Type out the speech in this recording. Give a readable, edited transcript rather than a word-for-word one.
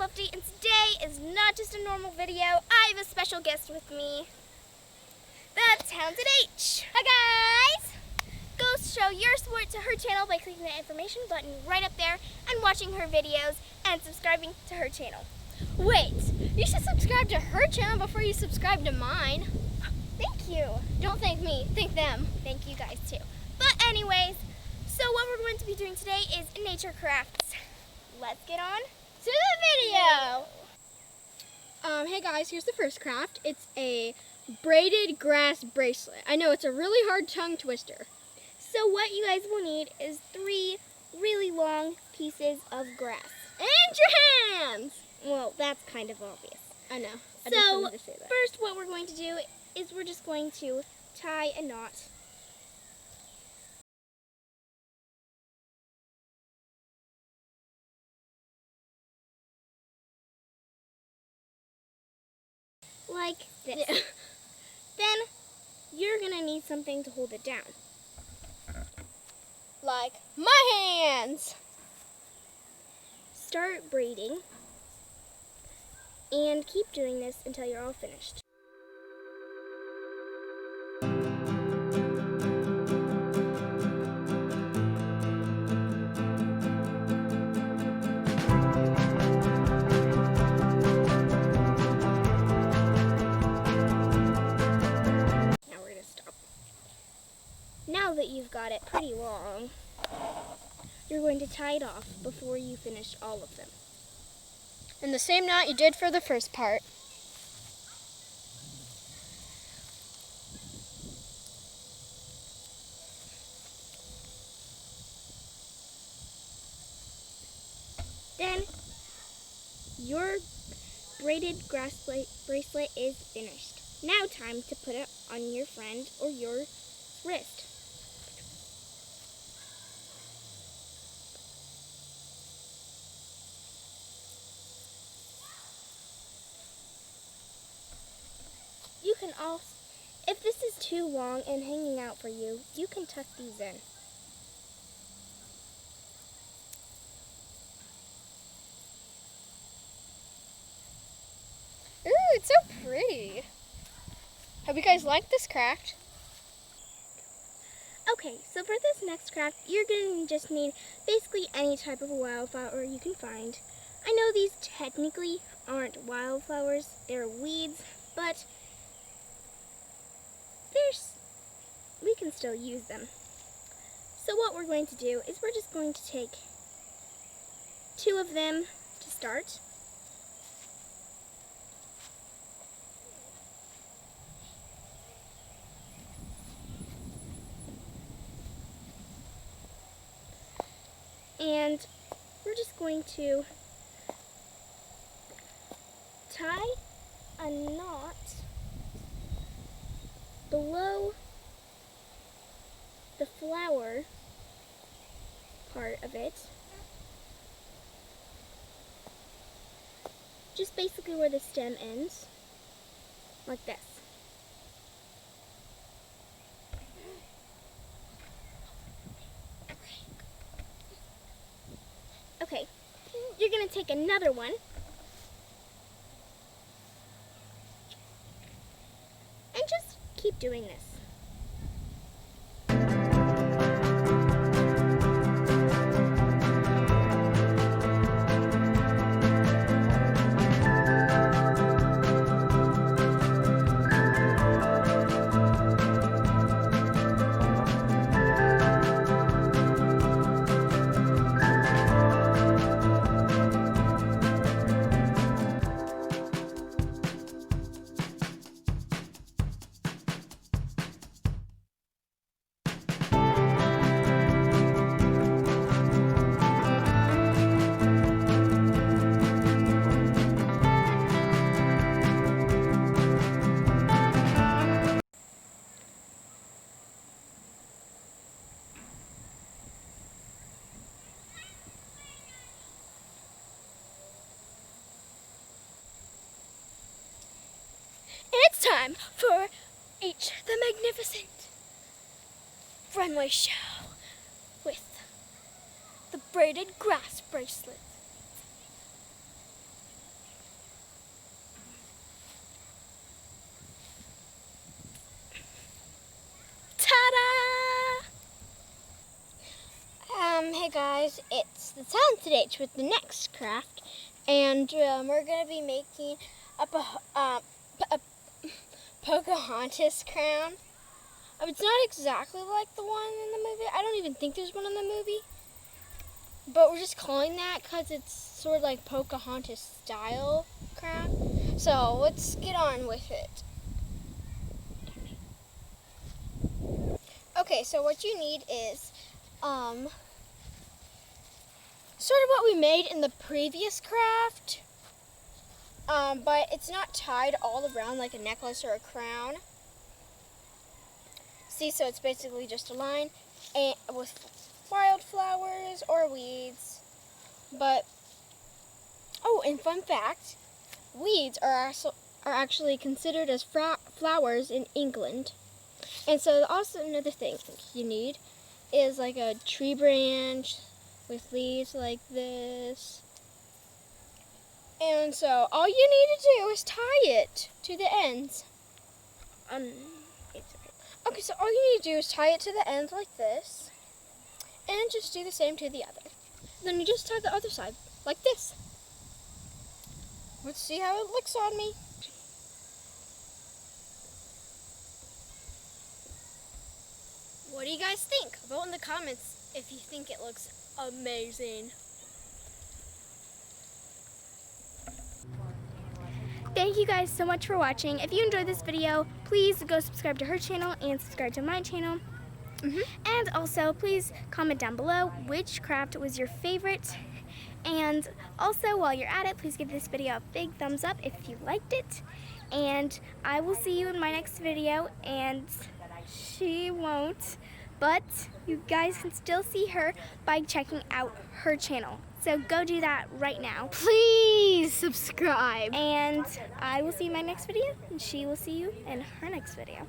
Lefty, and today is not just a normal video. I have a special guest with me. That's Talented H. Hi guys! Go show your support to her channel by clicking the information button right up there and watching her videos and subscribing to her channel. Wait, you should subscribe to her channel before you subscribe to mine. Thank you. Don't thank me, thank them. Thank you guys too. But anyways, so what we're going to be doing today is nature crafts. Let's get on To the video! Hey guys, here's the first craft. It's a braided grass bracelet. I know it's a really hard tongue twister. So what you guys will need is 3 really long pieces of grass. And your hands! Well, that's kind of obvious. I know. I just So wanted to say that. first what we're going to do is we're just going to tie a knot. Like this. Yeah. Then you're going to need something to hold it down. Like my hands! Start braiding and keep doing this until you're all finished. Now that you've got it pretty long, you're going to tie it off before you finish all of them. In the same knot you did for the first part. Then your braided grass bracelet is finished. Now time to put it on your friend or your wrist. You can also, if this is too long and hanging out for you, you can tuck these in. Ooh, it's so pretty. Hope you guys like this craft. Okay, so for this next craft, you're going to just need basically any type of wildflower you can find. I know these technically aren't wildflowers, they're weeds, but we can still use them. So what we're going to do is we're just going to take 2 of them to start. And we're just going to tie a knot below the flower part of it. Just basically where the stem ends, like this. Okay, you're going to take another one and just keep doing this. It's time for H the Magnificent runway show with the braided grass bracelet. guys, it's the talented H with the next craft, and we're gonna be making a Pocahontas Crown. It's not exactly like the one in the movie. I don't even think there's one in the movie, but we're just calling that because it's sort of like Pocahontas style crown. So let's get on with it. Okay, so what you need is sort of what we made in the previous craft, but it's not tied all around like a necklace or a crown. See, so it's basically just a line and with wildflowers or weeds. But oh, and fun fact, weeds are actually considered as flowers in England. And so also another thing you need is like a tree branch with leaves like this. And so all you need to do is tie it to the ends. Okay, so all you need to do is tie it to the ends like this, and just do the same to the other. Then you just tie the other side like this. Let's see how it looks on me. What do you guys think? Vote in the comments if you think it looks amazing. Thank you guys so much for watching. If you enjoyed this video, please go subscribe to her channel and subscribe to my channel. And also, please comment down below which craft was your favorite. And also, while you're at it, please give this video a big thumbs up if you liked it. And I will see you in my next video, and she won't, but you guys can still see her by checking out her channel. So go do that right now. Please subscribe. And I will see you in my next video, and she will see you in her next video.